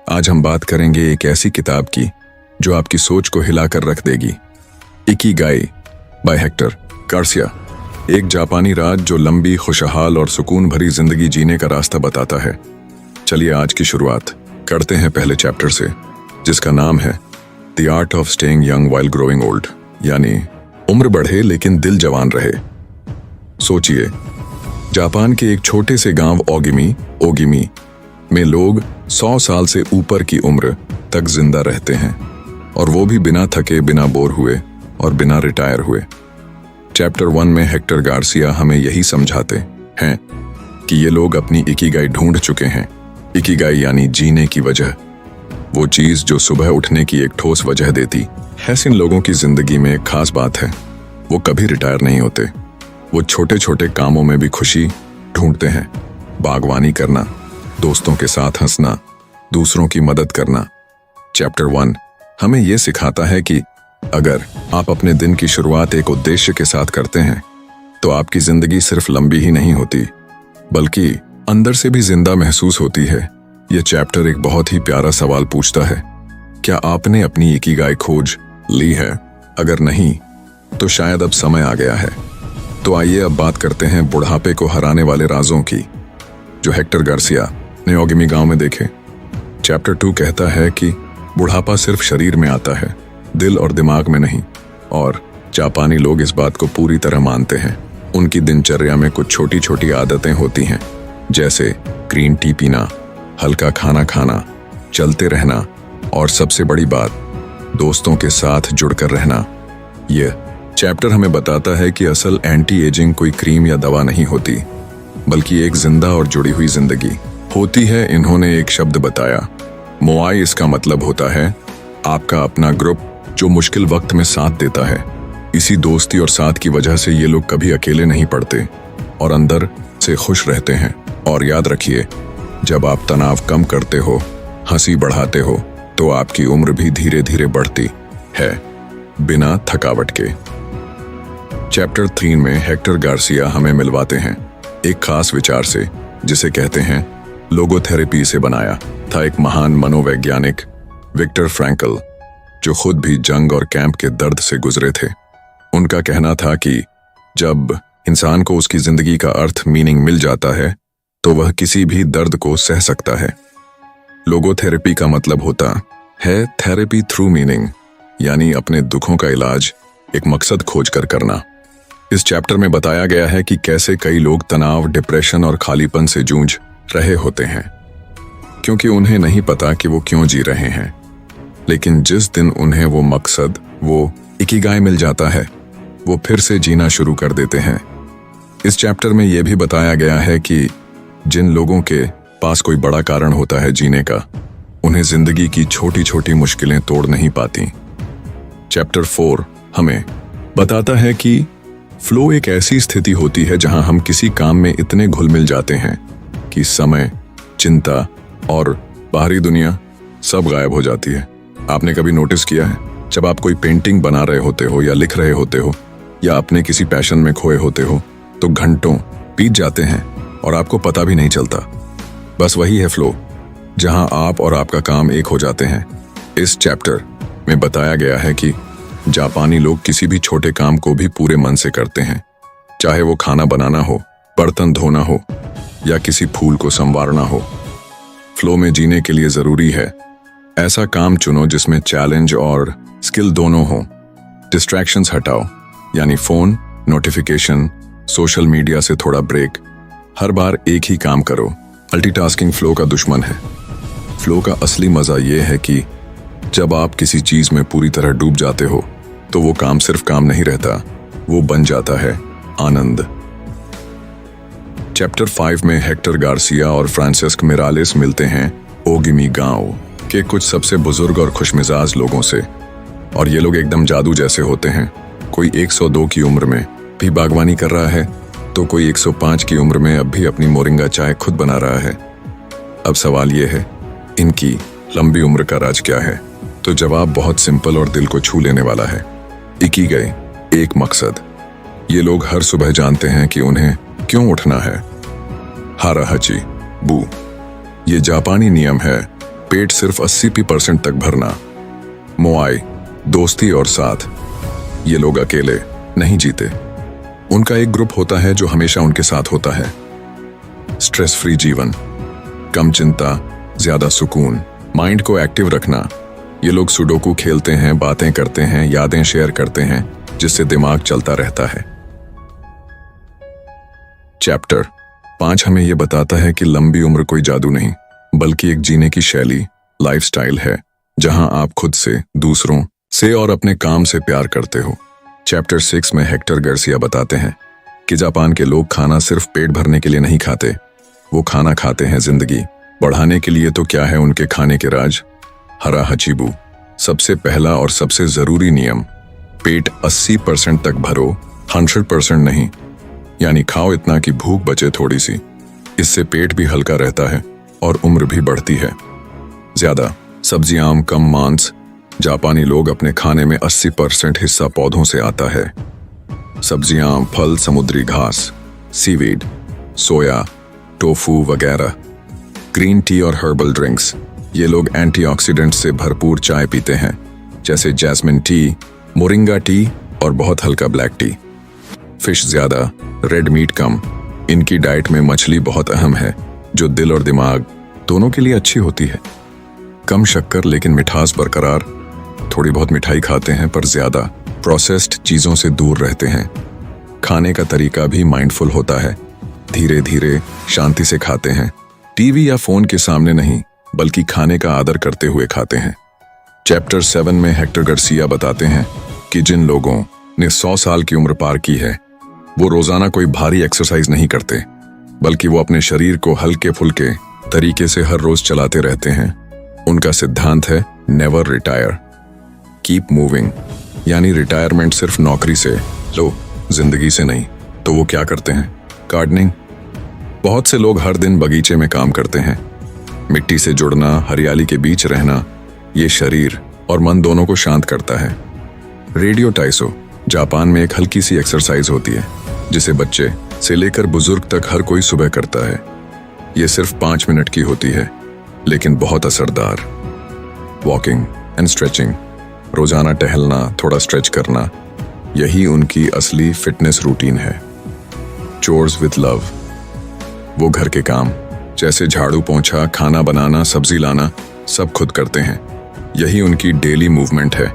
आज हम बात करेंगे एक ऐसी किताब की जो आपकी सोच को हिलाकर रख देगी। इकिगाई बाय हेक्टर गार्सिया, एक जापानी राज जो लंबी, खुशहाल और सुकून भरी जिंदगी जीने का रास्ता बताता है। चलिए आज की शुरुआत करते हैं पहले चैप्टर से, जिसका नाम है the art of staying young while growing old, यानी उम्र बढ़े लेकिन दिल जवान रहे। सोचिए, जापान के एक छोटे से गांव ओगिमी में लोग 100 साल से ऊपर की उम्र तक जिंदा रहते हैं, और वो भी बिना थके, बिना बोर हुए और बिना रिटायर हुए। चैप्टर 1 में हेक्टर गार्सिया हमें यही समझाते हैं कि ये लोग अपनी इकिगाई ढूंढ चुके हैं। इकिगाई यानी जीने की वजह, वो चीज जो सुबह उठने की एक ठोस वजह देती है। इन लोगों की जिंदगी में एक खास बात है, वो कभी रिटायर नहीं होते। वो छोटे छोटे कामों में भी खुशी ढूंढते हैं। बागवानी करना, दोस्तों के साथ हंसना, दूसरों की मदद करना। चैप्टर 1 हमें यह सिखाता है कि अगर आप अपने दिन की शुरुआत एक उद्देश्य के साथ करते हैं तो आपकी जिंदगी सिर्फ लंबी ही नहीं होती, बल्कि अंदर से भी जिंदा महसूस होती है। यह चैप्टर एक बहुत ही प्यारा सवाल पूछता है, क्या आपने अपनी इकिगाई खोज ली है? अगर नहीं तो शायद अब समय आ गया है। तो आइए अब बात करते हैं बुढ़ापे को हराने वाले राजों की, जो हेक्टर गार्सिया ने ओगिमी गांव में देखे। चैप्टर 2 कहता है कि बुढ़ापा सिर्फ शरीर में आता है, दिल और दिमाग में नहीं, और जापानी लोग इस बात को पूरी तरह मानते हैं। उनकी दिनचर्या में कुछ छोटी छोटी आदतें होती हैं, जैसे ग्रीन टी पीना, हल्का खाना खाना, चलते रहना, और सबसे बड़ी बात, दोस्तों के साथ जुड़कर रहना। यह चैप्टर हमें बताता है कि असल एंटी एजिंग कोई क्रीम या दवा नहीं होती, बल्कि एक जिंदा और जुड़ी हुई जिंदगी होती है। इन्होंने एक शब्द बताया, मोआई। इसका मतलब होता है आपका अपना ग्रुप जो मुश्किल वक्त में साथ देता है। इसी दोस्ती और साथ की वजह से ये लोग कभी अकेले नहीं पड़ते और अंदर से खुश रहते हैं। और याद रखिए, जब आप तनाव कम करते हो, हंसी बढ़ाते हो, तो आपकी उम्र भी धीरे धीरे बढ़ती है, बिना थकावट के। चैप्टर 3 में हेक्टर गार्सिया हमें मिलवाते हैं एक खास विचार से, जिसे कहते हैं लोगोथेरेपी से बनाया था एक महान मनोवैज्ञानिक विक्टर फ्रैंकल, जो खुद भी जंग और कैंप के दर्द से गुजरे थे। उनका कहना था कि जब इंसान को उसकी जिंदगी का अर्थ, मीनिंग मिल जाता है, तो वह किसी भी दर्द को सह सकता है। लोगोथेरेपी का मतलब होता है थेरेपी थ्रू मीनिंग, यानी अपने दुखों का इलाज एक मकसद खोज कर करना। इस चैप्टर में बताया गया है कि कैसे कई लोग तनाव, डिप्रेशन और खालीपन से जूझ रहे होते हैं, क्योंकि उन्हें नहीं पता कि वो क्यों जी रहे हैं। लेकिन जिस दिन उन्हें वो मकसद, वो इकिगाई मिल जाता है, वो फिर से जीना शुरू कर देते हैं। इस चैप्टर में यह भी बताया गया है कि जिन लोगों के पास कोई बड़ा कारण होता है जीने का, उन्हें जिंदगी की छोटी छोटी मुश्किलें तोड़ नहीं पाती। चैप्टर 4 हमें बताता है कि फ्लो एक ऐसी स्थिति होती है जहां हम किसी काम में इतने घुल मिल जाते हैं कि समय, चिंता और बाहरी दुनिया सब गायब हो जाती है। आपने कभी नोटिस किया है, जब आप कोई पेंटिंग बना रहे होते हो या लिख रहे होते हो या अपने किसी पैशन में खोए होते हो, तो घंटों बीत जाते हैं और आपको पता भी नहीं चलता। बस वही है फ्लो, जहां आप और आपका काम एक हो जाते हैं। इस चैप्टर में बताया गया है कि जापानी लोग किसी भी छोटे काम को भी पूरे मन से करते हैं, चाहे वो खाना बनाना हो, बर्तन धोना हो या किसी फूल को संवारना हो। फ्लो में जीने के लिए जरूरी है ऐसा काम चुनो जिसमें चैलेंज और स्किल दोनों हो। डिस्ट्रैक्शंस हटाओ, यानी फोन, नोटिफिकेशन, सोशल मीडिया से थोड़ा ब्रेक। हर बार एक ही काम करो। मल्टीटास्किंग फ्लो का दुश्मन है। फ्लो का असली मजा यह है कि जब आप किसी चीज में पूरी तरह डूब जाते हो, तो वो काम सिर्फ काम नहीं रहता, वो बन जाता है आनंद। चैप्टर 5 में हेक्टर गार्सिया और फ्रांसिस्क मिरालेस मिलते हैं ओगिमी गांव के कुछ सबसे बुजुर्ग और खुशमिजाज लोगों से, और ये लोग एकदम जादू जैसे होते हैं। कोई 102 की उम्र में भी बागवानी कर रहा है, तो कोई 105 की उम्र में अब भी अपनी मोरिंगा चाय खुद बना रहा है। अब सवाल ये है, इनकी लंबी उम्र का राज क्या है? तो जवाब बहुत सिंपल और दिल को छू लेने वाला है। इकिगाई, एक मकसद। ये लोग हर सुबह जानते हैं कि उन्हें क्यों उठना है। हारा हची बू, ये जापानी नियम है पेट सिर्फ 80% तक भरना। मोआई, दोस्ती और साथ। ये लोग अकेले नहीं जीते, उनका एक ग्रुप होता है जो हमेशा उनके साथ होता है। स्ट्रेस फ्री जीवन, कम चिंता, ज्यादा सुकून, माइंड को एक्टिव रखना। ये लोग सुडोकू खेलते हैं, बातें करते हैं, यादें शेयर करते हैं, जिससे दिमाग चलता रहता है। चैप्टर 5 हमें यह बताता है कि लंबी उम्र कोई जादू नहीं, बल्कि एक जीने की शैली, लाइफस्टाइल है, जहां आप खुद से, दूसरों से और अपने काम से प्यार करते हो। चैप्टर 6 में हेक्टर गार्सिया बताते हैं कि जापान के लोग खाना सिर्फ पेट भरने के लिए नहीं खाते, वो खाना खाते हैं जिंदगी बढ़ाने के लिए। तो क्या है उनके खाने के राज? हरा हचीबू, सबसे पहला और सबसे जरूरी नियम, पेट 80% तक भरो, 100% नहीं। यानी खाओ इतना कि भूख बचे थोड़ी सी। इससे पेट भी हल्का रहता है और उम्र भी बढ़ती है। ज्यादा सब्जियां, कम मांस। जापानी लोग अपने खाने में 80% हिस्सा पौधों से आता है। सब्जियां, फल, समुद्री घास, सीवीड, सोया, टोफू वगैरह। ग्रीन टी और हर्बल ड्रिंक्स, ये लोग एंटीऑक्सीडेंट से भरपूर चाय पीते हैं, जैसे जैस्मिन टी, मोरिंगा टी और बहुत हल्का ब्लैक टी। फिश ज्यादा, रेड मीट कम। इनकी डाइट में मछली बहुत अहम है, जो दिल और दिमाग दोनों के लिए अच्छी होती है। कम शक्कर लेकिन मिठास बरकरार। थोड़ी बहुत मिठाई खाते हैं पर ज्यादा प्रोसेस्ड चीजों से दूर रहते हैं। खाने का तरीका भी माइंडफुल होता है, धीरे धीरे शांति से खाते हैं। टीवी या फोन के सामने नहीं, बल्कि खाने का आदर करते हुए खाते हैं। चैप्टर 7 में हेक्टर गार्सिया बताते हैं कि जिन लोगों ने 100 साल की उम्र पार की है, वो रोजाना कोई भारी एक्सरसाइज नहीं करते, बल्कि वो अपने शरीर को हल्के फुल्के तरीके से हर रोज चलाते रहते हैं। उनका सिद्धांत है नेवर रिटायर, कीप मूविंग। यानी रिटायरमेंट सिर्फ नौकरी से लो, जिंदगी से नहीं। तो वो क्या करते हैं? गार्डनिंग। बहुत से लोग हर दिन बगीचे में काम करते हैं। मिट्टी से जुड़ना, हरियाली के बीच रहना, ये शरीर और मन दोनों को शांत करता है। रेडियो टाइसो जापान में एक हल्की सी एक्सरसाइज होती है, जिसे बच्चे से लेकर बुजुर्ग तक हर कोई सुबह करता है। ये सिर्फ 5 मिनट की होती है, लेकिन बहुत असरदार। वॉकिंग एंड स्ट्रेचिंग, रोजाना टहलना, थोड़ा स्ट्रेच करना, यही उनकी असली फिटनेस रूटीन है। चोर्स विद लव, वो घर के काम जैसे झाड़ू पोंछा, खाना बनाना, सब्जी लाना, सब खुद करते हैं। यही उनकी डेली मूवमेंट है।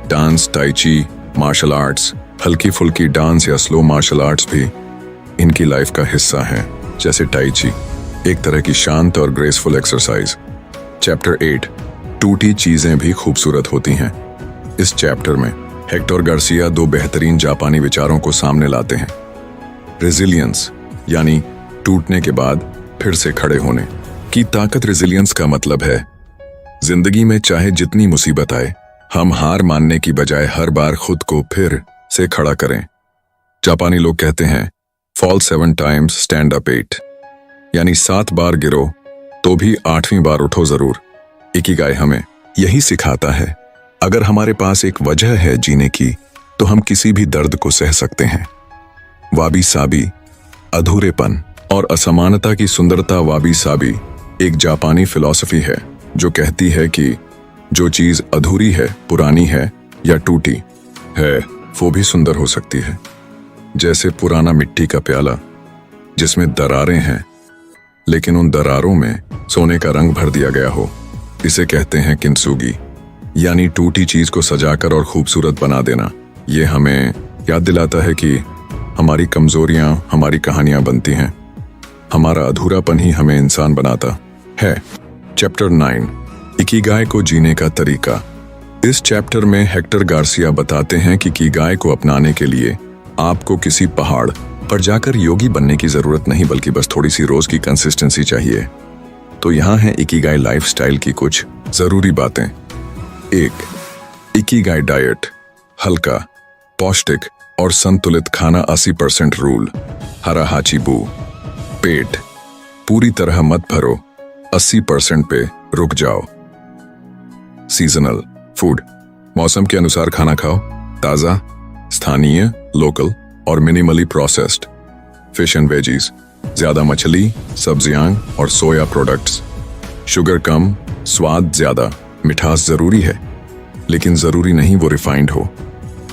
डांस, टाइची, मार्शल आर्ट्स, हल्की फुल्की डांस या स्लो मार्शल आर्ट्स भी इनकी लाइफ का हिस्सा हैं, जैसे टाइची, एक तरह की शांत और ग्रेसफुल एक्सरसाइज। चैप्टर 8, टूटी चीजें भी खूबसूरत होती हैं। इस चैप्टर में हेक्टर गार्सिया 2 बेहतरीन जापानी विचारों को सामने लाते हैं। रेजिलियंस, यानी टूटने के बाद फिर से खड़े होने की ताकत। रेजिलियंस का मतलब है जिंदगी में चाहे जितनी मुसीबत आए, हम हार मानने की बजाय हर बार खुद को फिर से खड़ा करें। जापानी लोग कहते हैं फॉल 7 टाइम्स, स्टैंड अप 8, यानी 7 बार गिरो तो भी 8वीं बार उठो जरूर। इकिगाई हमें यही सिखाता है, अगर हमारे पास एक वजह है जीने की, तो हम किसी भी दर्द को सह सकते हैं। वाबी साबी, अधूरेपन और असमानता की सुंदरता। वाबी साबी एक जापानी फिलॉसफी है जो कहती है कि जो चीज अधूरी है, पुरानी है या टूटी है, वो भी सुंदर हो सकती है। जैसे पुराना मिट्टी का प्याला जिसमें दरारें हैं, लेकिन उन दरारों में सोने का रंग भर दिया गया हो। इसे कहते हैं किंसुगी, यानी टूटी चीज को सजाकर और खूबसूरत बना देना। ये हमें याद दिलाता है कि हमारी कमजोरियां हमारी कहानियां बनती हैं, हमारा अधूरापन ही हमें इंसान बनाता है। चैप्टर 9, इकिगाई को जीने का तरीका। इस चैप्टर में हेक्टर गार्सिया बताते हैं कि इकिगाई को अपनाने के लिए आपको किसी पहाड़ पर जाकर योगी बनने की जरूरत नहीं, बल्कि बस थोड़ी सी रोज की कंसिस्टेंसी चाहिए। तो यहाँ है इकिगाई लाइफस्टाइल की कुछ जरूरी बातें। 1, इकिगाई डाइट, हल्का, पौष्टिक और संतुलित खाना। 80% रूल। हरा हाचीबू, पेट पूरी तरह मत भरो, 80% पे रुक जाओ। सीजनल फूड, मौसम के अनुसार खाना खाओ, ताजा, स्थानीय, लोकल और minimally processed. Fish and veggies, ज्यादा मछली, सब्जियां और सोया प्रोडक्ट्स। शुगर कम, स्वाद ज्यादा, मिठास जरूरी है, लेकिन जरूरी नहीं वो रिफाइंड हो।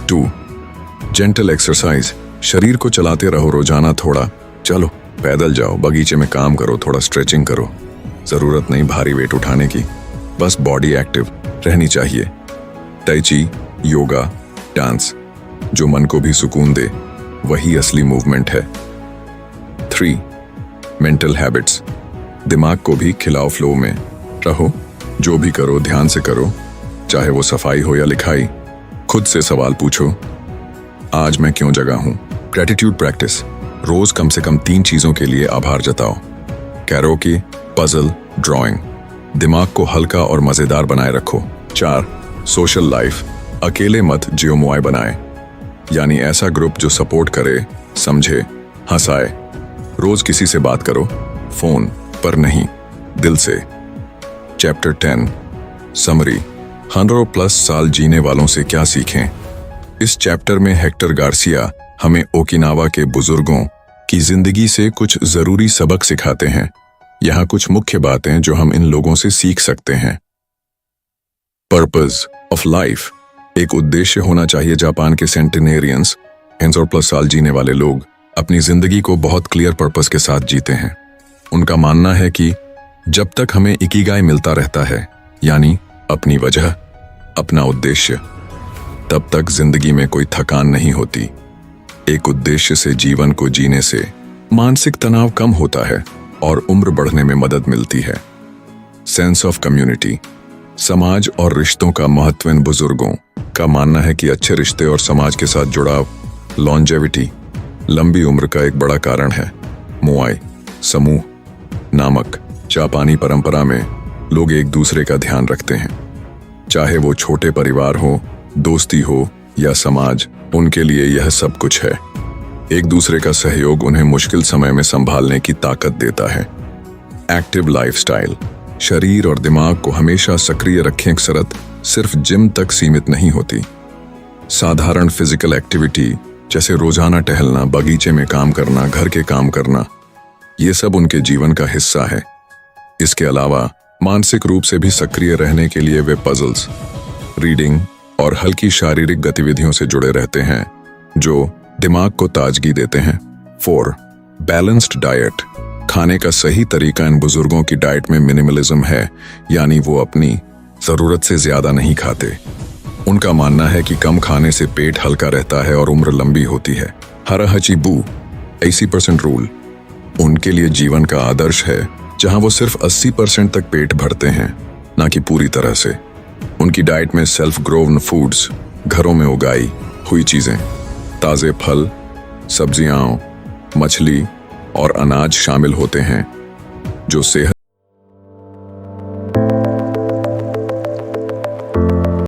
2. जेंटल एक्सरसाइज, शरीर को चलाते रहो रोजाना, थोड़ा चलो, पैदल जाओ, बगीचे में काम करो, थोड़ा स्ट्रेचिंग करो। जरूरत नहीं भारी वेट उठाने की, बस बॉडी एक्टिव रहनी चाहिए। tai chi, योगा, डांस, जो मन को भी सुकून दे, वही असली मूवमेंट है। 3. मेंटल हैबिट्स, दिमाग को भी खिलाओ, फ्लो में रहो, जो भी करो ध्यान से करो, चाहे वो सफाई हो या लिखाई। खुद से सवाल पूछो, आज मैं क्यों जगा हूं? ग्रेटिट्यूड प्रैक्टिस, रोज कम से कम 3 चीजों के लिए आभार जताओ। कैरोकी, पजल, ड्राइंग, दिमाग को हल्का और मजेदार बनाए रखो। 4. सोशल लाइफ, अकेले मत जियो, मुआय बनाए, यानी ऐसा ग्रुप जो सपोर्ट करे, समझे, हंसाए। रोज किसी से बात करो, फोन पर नहीं, दिल से। चैप्टर 10 समरी, 100+ साल जीने वालों से क्या सीखें। इस चैप्टर में हेक्टर गार्सिया हमें ओकिनावा के बुजुर्गों की जिंदगी से कुछ जरूरी सबक सिखाते हैं। यहाँ कुछ मुख्य बातें जो हम इन लोगों से सीख सकते हैं। पर्पस ऑफ लाइफ, एक उद्देश्य होना चाहिए। जापान के सेंटिनेरियंस, 100+ साल जीने वाले लोग, अपनी जिंदगी को बहुत क्लियर पर्पस के साथ जीते हैं। उनका मानना है कि जब तक हमें इकिगाई मिलता रहता है, यानी अपनी वजह, अपना उद्देश्य, तब तक जिंदगी में कोई थकान नहीं होती। एक उद्देश्य से जीवन को जीने से मानसिक तनाव कम होता है और उम्र बढ़ने में मदद मिलती है। सेंस ऑफ कम्युनिटी, समाज और रिश्तों का महत्व। इन बुजुर्गों का मानना है कि अच्छे रिश्ते और समाज के साथ जुड़ाव लॉन्जेविटी, लंबी उम्र का एक बड़ा कारण है। मुआई, समूह नामक जापानी परंपरा में लोग एक दूसरे का ध्यान रखते हैं, चाहे वो छोटे परिवार हो, दोस्ती हो या समाज, उनके लिए यह सब कुछ है। एक दूसरे का सहयोग उन्हें मुश्किल समय में संभालने की ताकत देता है। एक्टिव लाइफस्टाइल, शरीर और दिमाग को हमेशा सक्रिय रखें। कसरत सिर्फ जिम तक सीमित नहीं होती। साधारण फिजिकल एक्टिविटी जैसे रोजाना टहलना, बगीचे में काम करना, घर के काम करना, ये सब उनके जीवन का हिस्सा है। इसके अलावा मानसिक रूप से भी सक्रिय रहने के लिए वे पजल्स, रीडिंग और हल्की शारीरिक गतिविधियों से जुड़े रहते हैं, जो दिमाग को ताजगी देते हैं। 4. बैलेंस्ड डाइट, खाने का सही तरीका। इन बुजुर्गों की डाइट में मिनिमलिज्म है, यानी वो अपनी जरूरत से ज्यादा नहीं खाते। उनका मानना है कि कम खाने से पेट हल्का रहता है और उम्र लंबी होती है। हराहची-बू 80% रूल उनके लिए जीवन का आदर्श है, जहां वो सिर्फ 80% तक पेट भरते हैं, ना कि पूरी तरह से। उनकी डाइट में सेल्फ ग्रोवन फूड्स, घरों में उगाई हुई चीजें, ताजे फल, सब्जियां, मछली और अनाज शामिल होते हैं, जो सेहत